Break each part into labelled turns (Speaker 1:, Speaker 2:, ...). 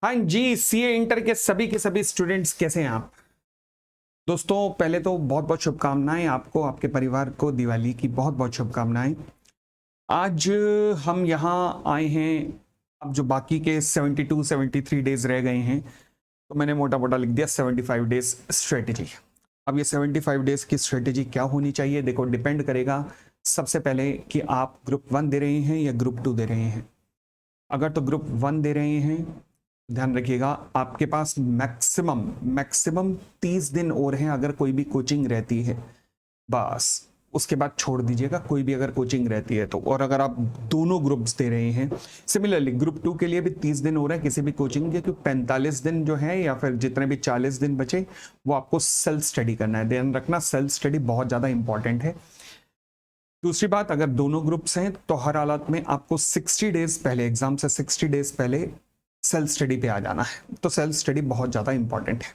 Speaker 1: हाँ जी, CA inter के सभी स्टूडेंट्स कैसे हैं आप? दोस्तों पहले तो बहुत बहुत शुभकामनाएं आपको, आपके परिवार को दिवाली की बहुत बहुत शुभकामनाएं। आज हम यहाँ आए हैं। अब जो बाकी के 72 73 डेज रह गए हैं, तो मैंने मोटा मोटा लिख दिया 75 डेज स्ट्रेटेजी। अब ये 75 डेज की स्ट्रेटेजी क्या होनी चाहिए, देखो डिपेंड करेगा सबसे पहले कि आप ग्रुप 1 दे रहे हैं या ग्रुप 2 दे रहे हैं। अगर तो ग्रुप 1 दे रहे हैं, ध्यान रखिएगा आपके पास मैक्सिमम मैक्सिमम 30 दिन और हैं। अगर कोई भी कोचिंग रहती है बस उसके बाद छोड़ दीजिएगा, कोई भी अगर कोचिंग रहती है तो। और अगर आप दोनों ग्रुप्स दे रहे हैं, सिमिलरली ग्रुप 2 के लिए भी 30 दिन हो रहे हैं किसी भी कोचिंग के, क्योंकि 45 दिन जो है या फिर जितने भी 40 दिन बचे वो आपको सेल्फ स्टडी करना है। ध्यान रखना सेल्फ स्टडी बहुत ज़्यादा इंपॉर्टेंट है। दूसरी बात, अगर दोनों ग्रुप्स हैं तो हर हालत में आपको 60 डेज पहले, एग्जाम से 60 डेज पहले सेल्फ स्टडी पे आ जाना है। तो सेल्फ स्टडी बहुत ज़्यादा इंपॉर्टेंट है।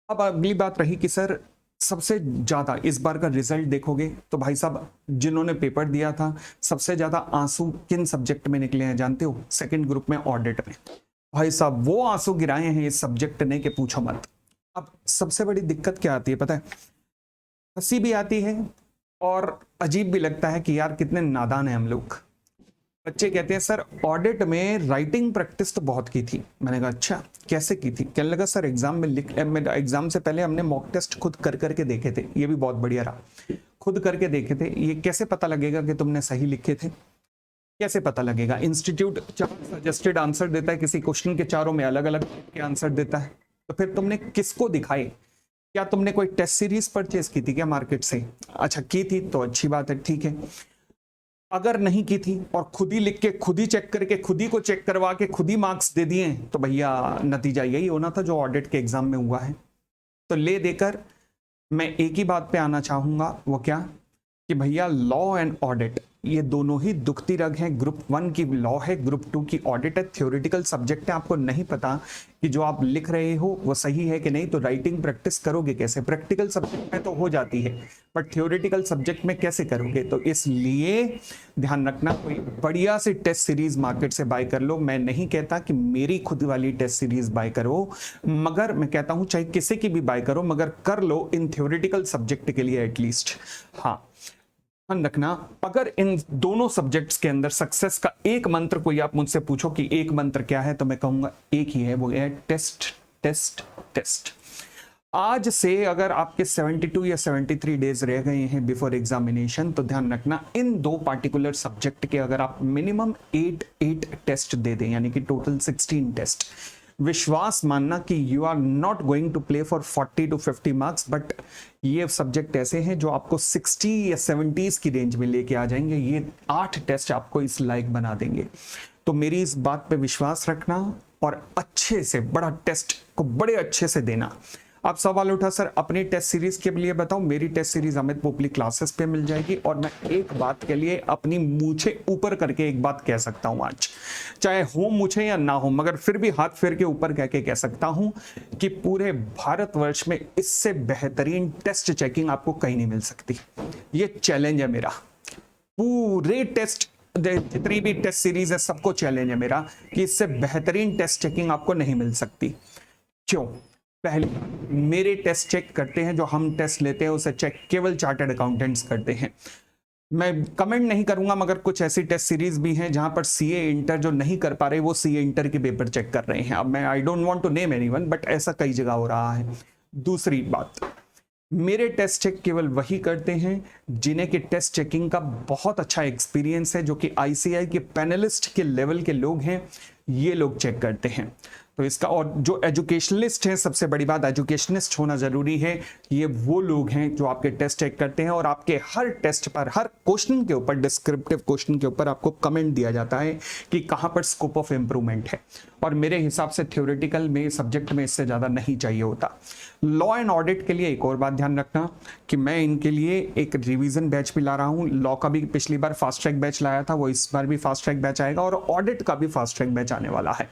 Speaker 1: अब अगली बात रही कि सर सबसे ज़्यादा इस बार का रिजल्ट देखोगे तो भाई साहब जिन्होंने पेपर दिया था सबसे ज़्यादा आंसू किन सब्जेक्ट में निकले हैं जानते हो? सेकंड ग्रुप में, ऑडिट में। भाई साहब वो आंसू गिराए हैं इस सब्जेक्ट ने कि पूछो मत। अब सबसे बड़ी दिक्कत क्या आती है पता है? हंसी भी आती है और अजीब भी लगता है कि यार कितने नादान है हम लोग। बच्चे कहते हैं सर ऑडिट में राइटिंग प्रैक्टिस तो बहुत की थी। मैंने कहा अच्छा कैसे की थी? कहने लगा सर एग्जाम में एग्जाम से पहले हमने मॉक टेस्ट खुद कर करके देखे थे। ये भी बहुत बढ़िया रहा, खुद करके देखे थे। ये कैसे पता लगेगा कि तुमने सही लिखे थे? कैसे पता लगेगा? इंस्टीट्यूट 4 सजेस्टेड आंसर देता है, किसी क्वेश्चन के चारों में अलग अलग के आंसर देता है, तो फिर तुमने किसको दिखाए? क्या तुमने कोई टेस्ट सीरीज परचेज की थी क्या मार्केट से? अच्छा की थी तो अच्छी बात है, ठीक है। अगर नहीं की थी और खुद ही लिख के, खुद ही चेक करके, खुद ही को चेक करवा के खुद ही मार्क्स दे दिए, तो भैया नतीजा यही होना था जो ऑडिट के एग्जाम में हुआ है। तो ले देकर मैं एक ही बात पे आना चाहूंगा, वो क्या कि भैया लॉ एंड ऑडिट ये दोनों ही दुखती रग हैं। ग्रुप 1 की लॉ है, ग्रुप 2 की ऑडिट है। थ्योरेटिकल सब्जेक्ट है, आपको नहीं पता कि जो आप लिख रहे हो वो सही है कि नहीं, तो राइटिंग प्रैक्टिस करोगे कैसे? प्रैक्टिकल सब्जेक्ट में तो हो जाती है, बट थ्योरेटिकल सब्जेक्ट में कैसे करोगे? तो इसलिए ध्यान रखना, कोई बढ़िया सी टेस्ट सीरीज मार्केट से बाय कर लो। मैं नहीं कहता कि मेरी खुद वाली टेस्ट सीरीज बाय करो, मगर मैं कहता हूं चाहे किसी की भी बाय करो, मगर कर लो इन थ्योरेटिकल सब्जेक्ट के लिए एटलीस्ट। हाँ ध्यान रखना, अगर इन दोनों सब्जेक्ट्स के अंदर सक्सेस का एक मंत्र कोई आप मुझसे पूछो कि एक मंत्र क्या है, तो मैं कहूंगा एक ही है, वो है टेस्ट टेस्ट टेस्ट। आज से अगर आपके 72 या 73 डेज रह गए हैं बिफोर एग्जामिनेशन, तो ध्यान रखना इन दो पार्टिकुलर सब्जेक्ट के अगर आप मिनिमम 8 टेस्ट दे दें, यानी कि टोटल 16 टेस्ट, विश्वास मानना कि you are not going to play for 40 to 50 marks, but ये सब्जेक्ट ऐसे हैं जो आपको 60 या 70s की रेंज में लेके आ जाएंगे। ये 8 टेस्ट आपको इस लायक बना देंगे। तो मेरी इस बात पे विश्वास रखना और अच्छे से बड़ा टेस्ट को बड़े अच्छे से देना। अब सवाल उठा सर अपनी टेस्ट सीरीज के लिए बताऊं। मेरी test series Amit Popli classes पे मिल जाएगी, और मैं एक बात के लिए अपनी मूछे ऊपर करके एक बात कह सकता हूं आज, चाहे हो मूछे या ना हो, मगर फिर भी हाथ फेर के ऊपर कह के कह सकता हूं कि पूरे भारतवर्ष में इससे बेहतरीन टेस्ट चेकिंग आपको कहीं नहीं मिल सकती। ये चैलेंज है मेरा, पूरे टेस्ट जितनी भी टेस्ट सीरीज है सबको चैलेंज है मेरा कि इससे बेहतरीन टेस्ट चेकिंग आपको नहीं मिल सकती। क्यों? पहले मेरे टेस्ट चेक करते हैं, जो हम टेस्ट लेते हैं उसे चेक केवल चार्टर्ड अकाउंटेंट्स करते हैं। मैं कमेंट नहीं करूंगा, मगर कुछ ऐसी टेस्ट सीरीज भी हैं जहां पर सीए इंटर जो नहीं कर पा रहे वो सीए इंटर के पेपर चेक कर रहे हैं। अब मैं I don't want to name anyone, but ऐसा कई जगह हो रहा है। दूसरी बात, मेरे टेस्ट चेक केवल वही करते हैं जिन्हें कि टेस्ट चेकिंग का बहुत अच्छा एक्सपीरियंस है, जो कि आईसीआई के पैनलिस्ट के लेवल के लोग हैं, ये लोग चेक करते हैं। तो इसका, और जो एजुकेशनलिस्ट हैं, सबसे बड़ी बात एजुकेशनिस्ट होना जरूरी है। ये वो लोग हैं जो आपके टेस्ट चेक करते हैं और आपके हर टेस्ट पर, हर क्वेश्चन के ऊपर, डिस्क्रिप्टिव क्वेश्चन के ऊपर आपको कमेंट दिया जाता है कि कहां पर स्कोप ऑफ इंप्रूवमेंट है। और मेरे हिसाब से थ्योरेटिकल में सब्जेक्ट में इससे ज्यादा नहीं चाहिए होता। लॉ एंड ऑडिट के लिए एक और बात ध्यान रखना कि मैं इनके लिए एक रिवीजन बैच भी ला रहा हूं। लॉ का भी पिछली बार फास्ट ट्रैक बैच लाया था, वो इस बार भी फास्ट ट्रैक बैच आएगा, और ऑडिट का भी फास्ट ट्रैक बैच आने वाला है।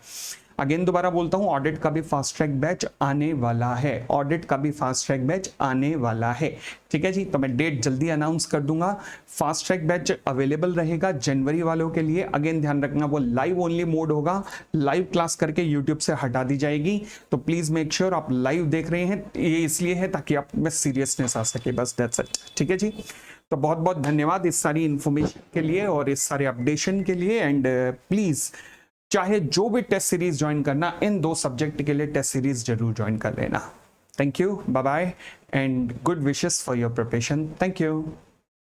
Speaker 1: अगेन दोबारा बोलता हूं, ऑडिट का भी फास्ट ट्रैक बैच आने वाला है, ऑडिट का भी फास्ट ट्रैक बैच आने वाला है। ठीक है जी, तो मैं डेट जल्दी अनाउंस कर दूंगा। फास्ट ट्रैक बैच अवेलेबल रहेगा जनवरी वालों के लिए। अगेन ध्यान रखना, वो लाइव ओनली मोड होगा, लाइव क्लास करके यूट्यूब से हटा दी जाएगी। तो प्लीज मेक श्योर आप लाइव देख रहे हैं, ये इसलिए है ताकि आप में सीरियसनेस आ सके, बस दैट्स इट। ठीक है जी, तो बहुत बहुत धन्यवाद इस सारी इंफॉर्मेशन के लिए और इस सारे अपडेशन के लिए। एंड प्लीज चाहे जो भी टेस्ट सीरीज ज्वाइन करना, इन 2 सब्जेक्ट के लिए टेस्ट सीरीज जरूर ज्वाइन कर लेना। Thank you, bye bye and good wishes for your preparation. Thank you.